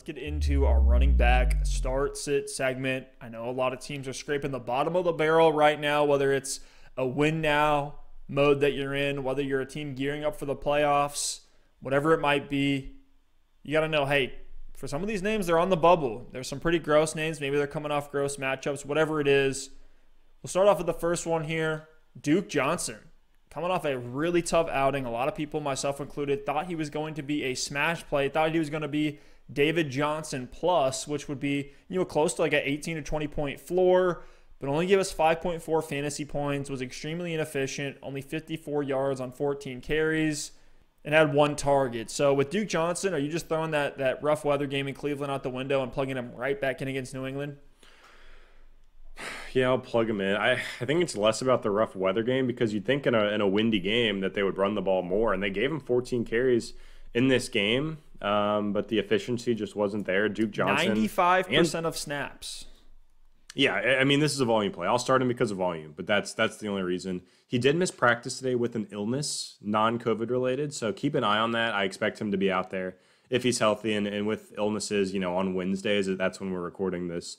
let's get into our running back start-sit segment. I know a lot of teams are scraping the bottom of the barrel right now, whether it's a win-now mode that you're in, whether you're a team gearing up for the playoffs, whatever it might be. You got to know, hey, for some of these names, they're on the bubble. There's some pretty gross names. Maybe they're coming off gross matchups, whatever it is. We'll start off with the first one here, Duke Johnson. Coming off a really tough outing. A lot of people, myself included, thought he was going to be a smash play, thought he was going to be David Johnson plus, which would be, close to like an 18 to 20 point floor, but only give us 5.4 fantasy points, was extremely inefficient, only 54 yards on 14 carries, and had one target. So with Duke Johnson, are you just throwing that rough weather game in Cleveland out the window and plugging him right back in against New England? Yeah, I'll plug him in. I think it's less about the rough weather game because you'd think in a windy game that they would run the ball more, and they gave him 14 carries in this game, but the efficiency just wasn't there. Duke Johnson. 95% of snaps. Yeah, I mean, this is a volume play. I'll start him because of volume, but that's the only reason. He did miss practice today with an illness, non-COVID related, so keep an eye on that. I expect him to be out there if he's healthy, and with illnesses, on Wednesdays, that's when we're recording this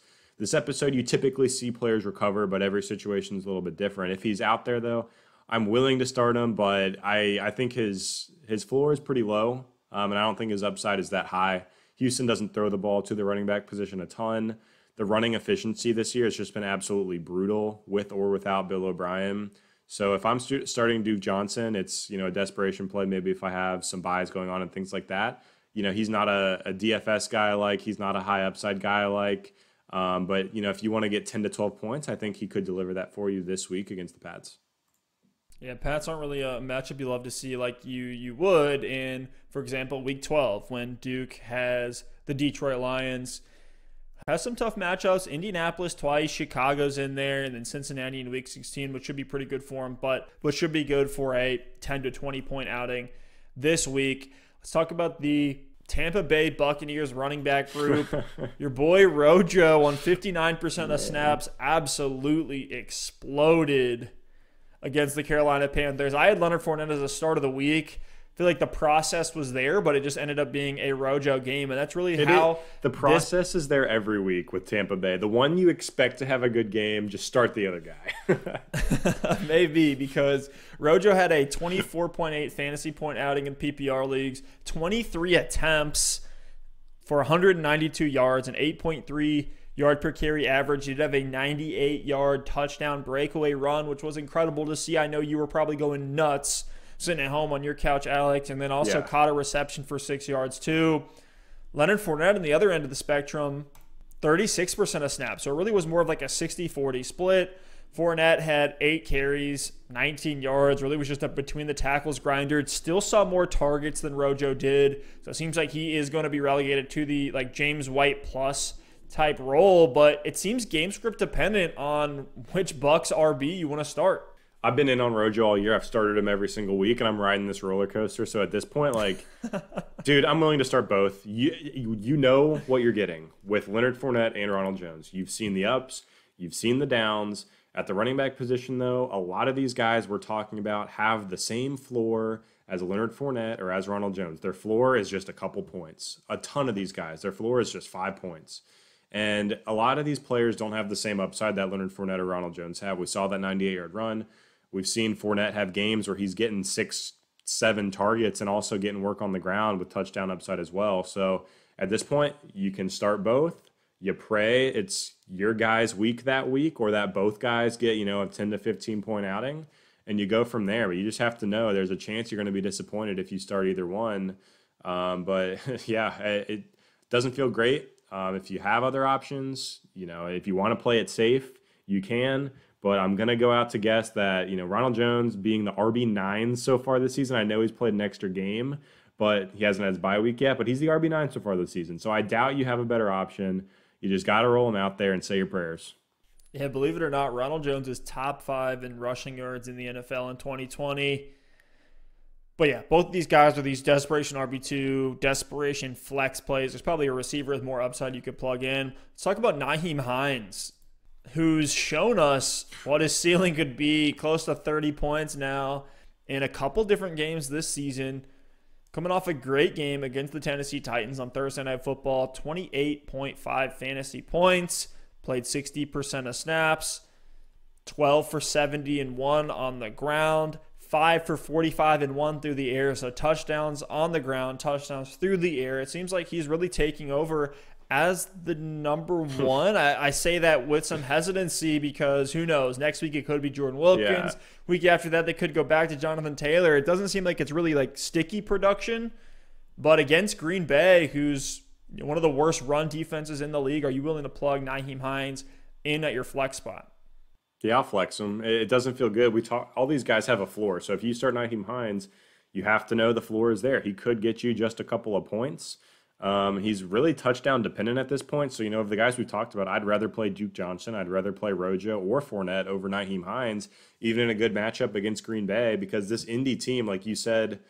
episode. You typically see players recover, but every situation is a little bit different. If he's out there, though, I'm willing to start him, but I think his floor is pretty low, and I don't think his upside is that high. Houston doesn't throw the ball to the running back position a ton. The running efficiency this year has just been absolutely brutal with or without Bill O'Brien. So if I'm starting Duke Johnson, it's a desperation play. Maybe if I have some buys going on and things like that. He's not a DFS guy he's not a high upside guy but if you want to get 10 to 12 points, I think he could deliver that for you this week against the Pats. Yeah, Pats aren't really a matchup you love to see like you would in, for example, Week 12 when Duke has the Detroit Lions. Has some tough matchups. Indianapolis twice, Chicago's in there, and then Cincinnati in Week 16, which should be pretty good for him, but which should be good for a 10 to 20 point outing this week. Let's talk about the Tampa Bay Buccaneers running back group. Your boy Rojo on 59% of snaps absolutely exploded against the Carolina Panthers. I had Leonard Fournette as a start of the week. I feel like the process was there, but it just ended up being a Rojo game, and that's really the process is there every week with Tampa Bay. The one you expect to have a good game, just start the other guy. Maybe, because Rojo had a 24.8 fantasy point outing in PPR leagues, 23 attempts for 192 yards, and 8.3 yard per carry average. He did have a 98-yard touchdown breakaway run, which was incredible to see. I know you were probably going nuts sitting at home on your couch, Alex, and then also caught a reception for 6 yards too. Leonard Fournette on the other end of the spectrum, 36% of snaps. So it really was more of like a 60-40 split. Fournette had 8 carries, 19 yards. Really was just a between the tackles grinder. Still saw more targets than Rojo did. So it seems like he is going to be relegated to the James White plus type role, but it seems game script dependent on which Bucs RB you want to start. I've been in on Rojo all year. I've started him every single week, and I'm riding this roller coaster. So at this point, dude, I'm willing to start both. You know what you're getting with Leonard Fournette and Ronald Jones. You've seen the ups. You've seen the downs. At the running back position, though, a lot of these guys we're talking about have the same floor as Leonard Fournette or as Ronald Jones. Their floor is just a couple points. A ton of these guys, their floor is just 5 points. And a lot of these players don't have the same upside that Leonard Fournette or Ronald Jones have. We saw that 98-yard run. We've seen Fournette have games where he's getting 6, 7 targets and also getting work on the ground with touchdown upside as well. So at this point, you can start both. You pray it's your guy's week that week or that both guys get, a 10 to 15 point outing, and you go from there. But you just have to know there's a chance you're going to be disappointed if you start either one. But yeah, it doesn't feel great. If you have other options, if you want to play it safe, you can. But I'm going to go out to guess that, Ronald Jones being the RB9 so far this season, I know he's played an extra game, but he hasn't had his bye week yet, but he's the RB9 so far this season. So I doubt you have a better option. You just got to roll him out there and say your prayers. Yeah, believe it or not, Ronald Jones is top 5 in rushing yards in the NFL in 2020. But yeah, both of these guys are these desperation RB2, desperation flex plays. There's probably a receiver with more upside you could plug in. Let's talk about Nahim Hines, who's shown us what his ceiling could be, close to 30 points now in a couple different games this season. coming off a great game against the Tennessee Titans on Thursday Night Football, 28.5 fantasy points, played 60% of snaps, 12 for 70 and 1 on the ground, 5 for 45 and 1 through the air. So touchdowns on the ground, touchdowns through the air. It seems like he's really taking over as the number one. I say that with some hesitancy because who knows? Next week it could be Jordan Wilkins. Yeah. Week after that they could go back to Jonathan Taylor. It doesn't seem like it's really like sticky production. But against Green Bay, who's one of the worst run defenses in the league, are you willing to plug Nyheim Hines in at your flex spot? Yeah, I'll flex him. It doesn't feel good. All these guys have a floor. So if you start Nahim Hines, you have to know the floor is there. He could get you just a couple of points. He's really touchdown dependent at this point. So, of the guys we talked about, I'd rather play Duke Johnson. I'd rather play Rojo or Fournette over Nyheim Hines, even in a good matchup against Green Bay, because this Indy team, like you said,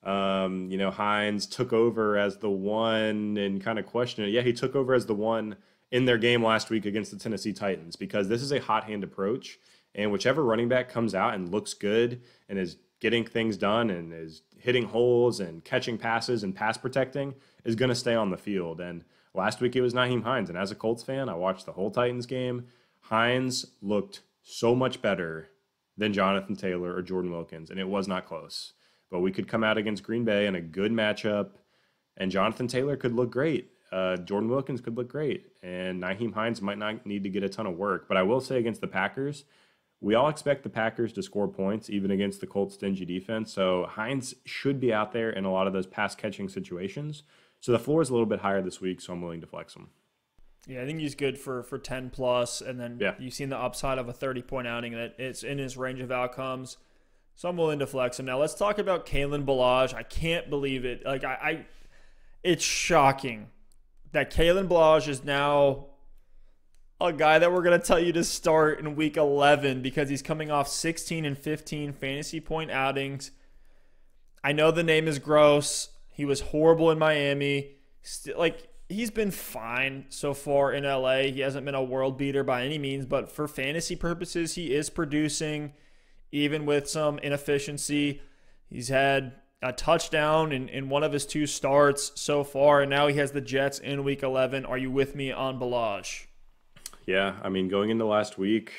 Hines took over as the one and kind of questioned it. Yeah, he took over as the one in their game last week against the Tennessee Titans, because this is a hot hand approach, and whichever running back comes out and looks good and is getting things done and is hitting holes and catching passes and pass protecting is going to stay on the field. And last week it was Nyheim Hines, and as a Colts fan, I watched the whole Titans game. Hines looked so much better than Jonathan Taylor or Jordan Wilkins, and it was not close. But we could come out against Green Bay in a good matchup, and Jonathan Taylor could look great. Jordan Wilkins could look great, and Nyheim Hines might not need to get a ton of work. But I will say against the Packers, we all expect the Packers to score points, even against the Colts' stingy defense. So Hines should be out there in a lot of those pass-catching situations. So the floor is a little bit higher this week, so I'm willing to flex him. Yeah, I think he's good for 10 plus, and then you've seen the upside of a 30-point outing that it's in his range of outcomes. So I'm willing to flex him. Now let's talk about Kalen Ballage. I can't believe it. It's shocking that Kaylen Blage is now a guy that we're going to tell you to start in week 11 because he's coming off 16 and 15 fantasy point outings. I know the name is gross. He was horrible in Miami. He's been fine so far in LA. He hasn't been a world beater by any means, but for fantasy purposes, he is producing even with some inefficiency. He's had a touchdown in one of his 2 starts so far, and now he has the Jets in week 11. Are you with me on Bellage? Yeah, going into last week,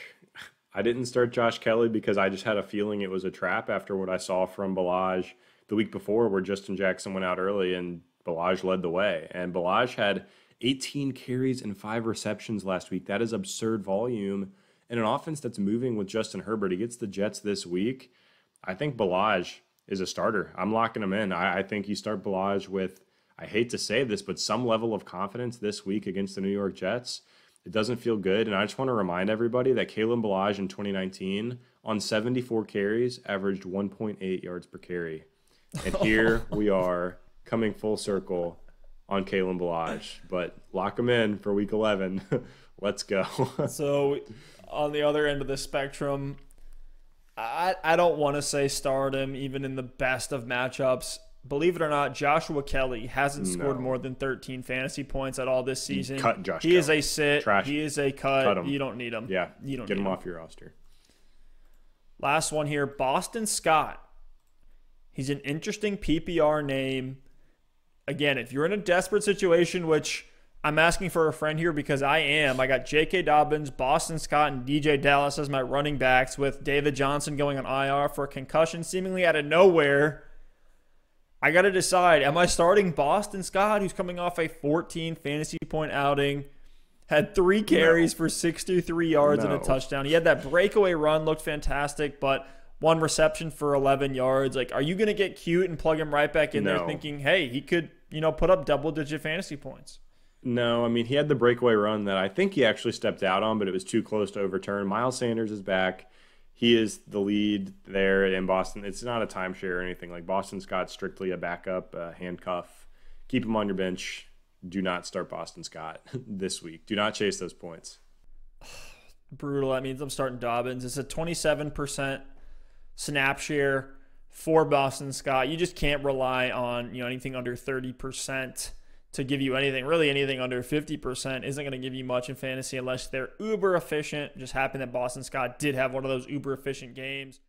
I didn't start Josh Kelly because I just had a feeling it was a trap after what I saw from Bellage the week before, where Justin Jackson went out early and Bellage led the way. And Bellage had 18 carries and 5 receptions last week. That is absurd volume. In an offense that's moving with Justin Herbert, he gets the Jets this week. I think Bellage is a starter. I'm locking him in. I think you start Bellage with, I hate to say this, but some level of confidence this week against the New York Jets. It doesn't feel good. And I just want to remind everybody that Kalen Ballage in 2019 on 74 carries averaged 1.8 yards per carry. And here we are coming full circle on Kalen Ballage. But lock him in for week 11. Let's go. So on the other end of the spectrum, I don't want to say start him even in the best of matchups. Believe it or not, Joshua Kelly hasn't scored more than 13 fantasy points at all this season. Cut Josh He Kelly. is a sit. Trash. He is a cut. Him. You don't need him. Yeah, you don't get need him off your roster. Last one here, Boston Scott. He's an interesting PPR name. Again, if you're in a desperate situation, which I'm asking for a friend here because I am. I got J.K. Dobbins, Boston Scott, and DJ Dallas as my running backs with David Johnson going on IR for a concussion seemingly out of nowhere. I got to decide, am I starting Boston Scott, who's coming off a 14 fantasy point outing, had 3 carries for 63 yards and a touchdown. He had that breakaway run, looked fantastic, but 1 reception for 11 yards. Are you going to get cute and plug him right back in there thinking, hey, he could, put up double-digit fantasy points? No, he had the breakaway run that I think he actually stepped out on, but it was too close to overturn. Miles Sanders is back. He is the lead there in Boston. It's not a timeshare or anything. Boston Scott's strictly a backup, handcuff. Keep him on your bench. Do not start Boston Scott this week. Do not chase those points. Brutal. That means I'm starting Dobbins. It's a 27% snap share for Boston Scott. You just can't rely on anything under 30% to give you anything. Really, anything under 50% isn't going to give you much in fantasy unless they're uber efficient. Just happened that Boston Scott did have one of those uber efficient games.